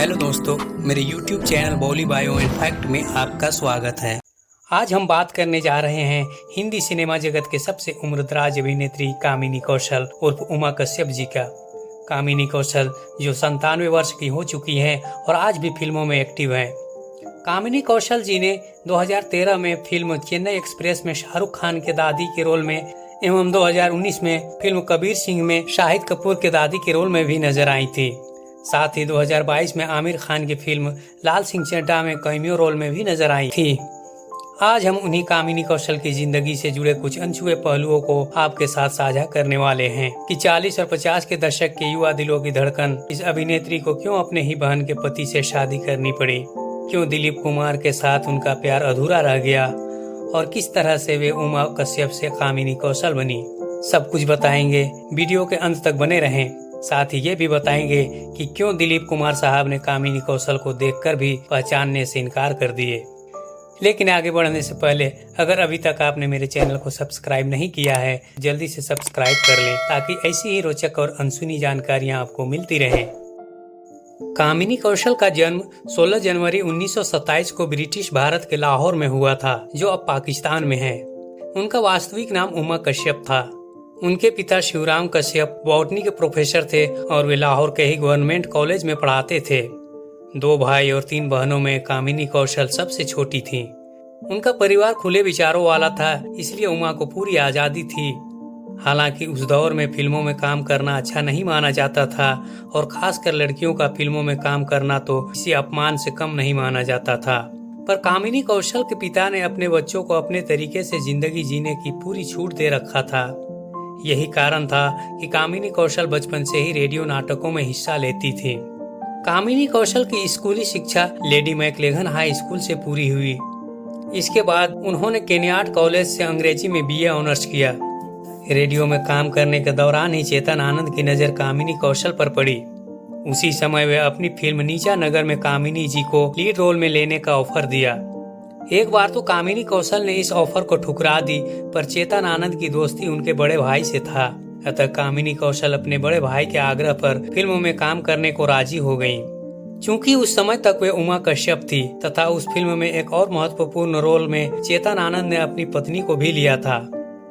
Hello दोस्तों, मेरे YouTube channel Bolly Bio and Fact में आपका स्वागत है। आज हम बात करने जा रहे हैं हिंदी सिनेमा जगत के सबसे उम्रदराज अभिनेत्री कामिनी कौशल उर्फ उमा कश्यप जी का। कामिनी कौशल जो 97 वर्ष की हो चुकी हैं और आज भी फिल्मों में एक्टिव हैं। कामिनी कौशल जी ने 2013 में फिल्म चेन्नई एक्सप्रेस में शाहरुख खान के दादी के रोल में एवं 2019 में फिल्म कबीर सिंह में शाहिद कपूर के दादी के रोल में भी नजर आई थी। साथ ही 2022 में आमिर खान की फिल्म लाल सिंह चड्ढा में कैमियो रोल में भी नजर आई थी। आज हम उन्हीं कामिनी कौशल की जिंदगी से जुड़े कुछ अनछुए पहलुओं को आपके साथ साझा करने वाले हैं कि 40 और 50 के दशक के युवा दिलों की धड़कन इस अभिनेत्री को क्यों अपने ही बहन के पति से शादी करनी पड़ी, क्यों दिलीप कुमार के साथ उनका प्यार अधूरा रह गया और किस तरह से वे उमा कश्यप से कामिनी कौशल बनी। सब कुछ बताएंगे, वीडियो के अंत तक बने रहें। साथ ही ये भी बताएंगे कि क्यों दिलीप कुमार साहब ने कामिनी कौशल को देखकर भी पहचानने से इनकार कर दिए। लेकिन आगे बढ़ने से पहले अगर अभी तक आपने मेरे चैनल को सब्सक्राइब नहीं किया है, जल्दी से सब्सक्राइब कर लें ताकि ऐसी ही रोचक और अनसुनी जानकारियां आपको मिलती रहें। कामिनी कौशल का जन्म 16 जनवरी 1927 को ब्रिटिश भारत के लाहौर में हुआ था, जो अब पाकिस्तान में है। उनका वास्तविक नाम उमा कश्यप था। उनके पिता शिवराम कश्यप बॉटनी के प्रोफेसर थे और वे लाहौर के ही गवर्नमेंट कॉलेज में पढ़ाते थे। 2 भाई और 3 बहनों में कामिनी कौशल सबसे छोटी थी। उनका परिवार खुले विचारों वाला था, इसलिए उमा को पूरी आजादी थी। हालांकि उस दौर में फिल्मों में काम करना अच्छा नहीं माना जाता था और खासकर लड़कियों का फिल्मों में काम करना तो किसी अपमान से कम नहीं माना जाता था। पर कामिनी कौशल के पिता ने अपने बच्चों को अपने तरीके से जिंदगी जीने की पूरी छूट दे रखा था। यही कारण था कि कामिनी कौशल बचपन से ही रेडियो नाटकों में हिस्सा लेती थी। कामिनी कौशल की स्कूली शिक्षा लेडी मैकलेगन हाई स्कूल से पूरी हुई। इसके बाद उन्होंने केनियाट कॉलेज से अंग्रेजी में बीए ऑनर्स किया। रेडियो में काम करने के दौरान ही चेतन आनंद की नजर कामिनी कौशल पर पड़ी। उसी समय वे अपनी फिल्म नीचा नगर में कामिनी जी को लीड रोल में लेने का ऑफर दिया। एक बार तो कामिनी कौशल ने इस ऑफर को ठुकरा दी, पर चेतन आनंद की दोस्ती उनके बड़े भाई से था, अतः कामिनी कौशल अपने बड़े भाई के आग्रह पर फिल्मों में काम करने को राजी हो गयीं। चूंकि उस समय तक वे उमा कश्यप थी तथा उस फिल्म में एक और महत्वपूर्ण रोल में चेतन आनंद ने अपनी पत्नी को भी लिया था।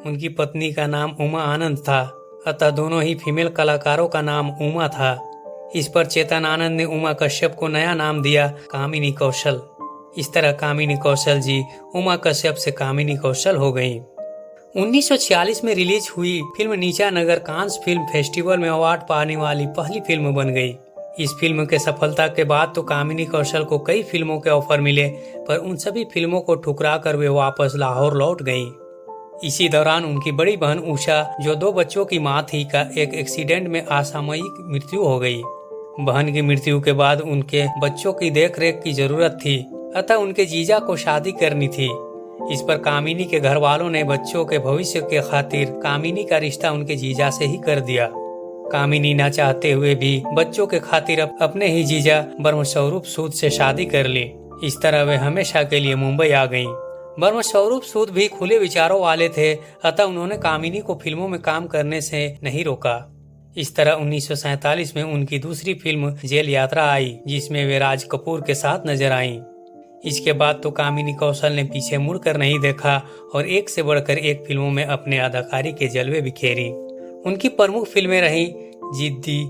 उनकी पत्नी का नाम उमा आनंद था, अतः दोनों ही फीमेल कलाकारों का नाम उमा था। इस पर चेतन आनंद ने उमा कश्यप को नया नाम दिया कामिनी कौशल। इस तरह कामिनी कौशल जी उमा कश्यप से कामिनी कौशल हो गयीं। 1946 में रिलीज हुई फिल्म नीचा नगर कांस फिल्म फेस्टिवल में अवार्ड पाने वाली पहली फिल्म बन गई। इस फिल्म के सफलता के बाद तो कामिनी कौशल को कई फिल्मों के ऑफर मिले, पर उन सभी फिल्मों को ठुकरा कर वे वापस लाहौर लौट गयीं। इसी दौरान उनकी बड़ी बहन उषा, जो 2 बच्चों की मां थी, का एक एक्सीडेंट में असामयिक मृत्यु हो गई। बहन की मृत्यु के बाद उनके बच्चों की देखरेख की जरूरत थी, अतः उनके जीजा को शादी करनी थी। इस पर कामिनी के घर वालों ने बच्चों के भविष्य के खातिर कामिनी का रिश्ता उनके जीजा से ही कर दिया। कामिनी न चाहते हुए भी बच्चों के खातिर अपने ही जीजा ब्रह्मस्वरूप सूद से शादी कर ली। इस तरह वे हमेशा के लिए मुंबई आ गयीं। ब्रह्मस्वरूप सूद भी खुले विचारों वाले थे, अतः उन्होंने कामिनी को फिल्मों में काम करने से नहीं रोका। इस तरह 1947 में उनकी दूसरी फिल्म जेल यात्रा आई, जिसमें वे राज कपूर के साथ नजर आईं। इसके बाद तो कामिनी कौशल ने पीछे मुड़कर नहीं देखा और एक से बढ़कर एक फिल्मों में अपने अदाकारी के जलवे बिखेरी। उनकी प्रमुख फिल्में रहीं जिद्दी,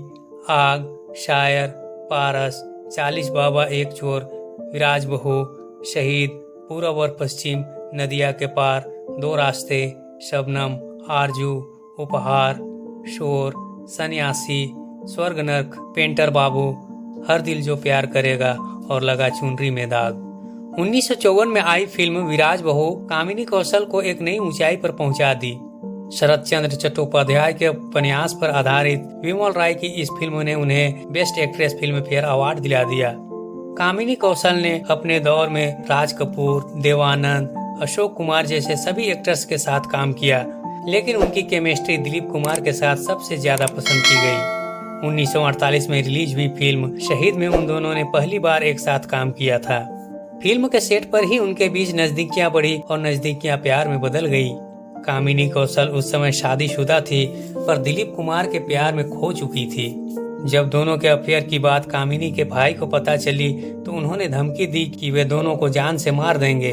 आग, शायर, पारस, 40 बाबा एक चोर, विराज बहू, शहीद, पूरब और पश्चिम, नदिया के पार, 2 रास्ते, शबनम, आरजू, उपहार, शोर, सन्यासी, स्वर्ग नर्क, पेंटर बाबू, हर दिल जो प्यार करेगा और लगा चुनरी में दाग। 1954 में आई फिल्म विराज बहू कामिनी कौशल को एक नई ऊंचाई पर पहुंचा दी। शरद चंद्र चट्टोपाध्याय के उपन्यास पर आधारित विमल राय की इस फिल्म ने उन्हें best actress film fair award दिला दिया। कामिनी कौशल ने अपने दौर में राज कपूर, देवानंद, अशोक कुमार जैसे सभी एक्टर्स के साथ काम किया, लेकिन उनकी केमिस्ट्री दिलीप कुमार के साथ सबसे ज्यादा पसंद की गई। 1948 में रिलीज हुई फिल्म शहीद में उन दोनों ने पहली बार एक साथ काम किया था। फिल्म के सेट पर ही उनके बीच नजदीकियां बढ़ी और नजदीकियां प्यार में बदल गई। कामिनी कौशल उस समय शादीशुदा थी, पर दिलीप कुमार के प्यार में खो चुकी थी। जब दोनों के अफेयर की बात कामिनी के भाई को पता चली तो उन्होंने धमकी दी कि वे दोनों को जान से मार देंगे।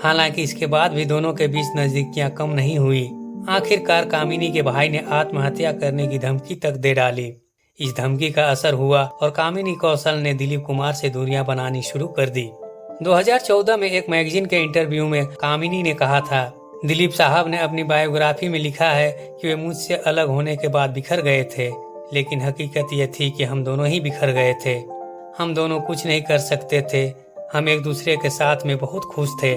हालांकि इसके बाद भी दोनों के बीच नजदीकियां कम नहीं हुई। आखिरकार कामिनी के भाई ने आत्महत्या करने की धमकी तक दे डाली। इस धमकी का असर हुआ और कामिनी कौशल ने दिलीप कुमार से दूरियां बनानी शुरू कर दी। 2014 में एक मैगजीन के इंटरव्यू में कामिनी ने कहा था, दिलीप साहब ने अपनी बायोग्राफी में लिखा है कि वे मुझसे अलग होने के बाद बिखर गए थे, लेकिन हकीकत यह थी कि हम दोनों ही बिखर गए थे। हम दोनों कुछ नहीं कर सकते थे। हम एक दूसरे के साथ में बहुत खुश थे।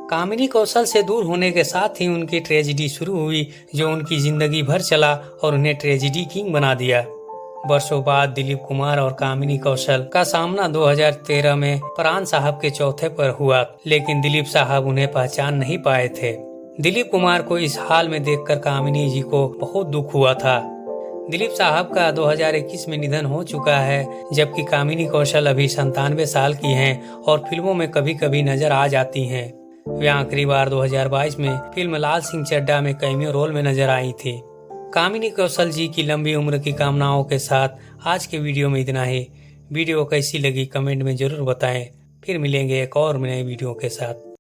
कामिनी कौशल से दूर होने के साथ ही उनकी ट्रेजेडी शुरू हुई, जो उनकी जिंदगी भर चला और उन्हें ट्रेजेडी किंग बना दिया। वर्षों बाद दिलीप कुमार और कामिनी कौशल का सामना 2013 में प्राण साहब के चौथे पर हुआ, लेकिन दिलीप साहब उन्हें पहचान नहीं पाए थे। दिलीप कुमार को इस हाल में देखकर कामिनी जी को बहुत दुख हुआ था। दिलीप साहब का 2021 में निधन हो चुका है, जबकि कामिनी कौशल अभी 97 साल की हैं और फिल्मों में कभी कभी नजर आ जाती हैं। वे आखिरी बार 2022 में फिल्म लाल सिंह चड्ढा में कैमियो रोल में नजर आई थी। कामिनी कौशल जी की लंबी उम्र की कामनाओं के साथ आज के वीडियो में इतना ही। वीडियो कैसी लगी कमेंट में जरूर बताएं। फिर मिलेंगे एक और नए वीडियो के साथ।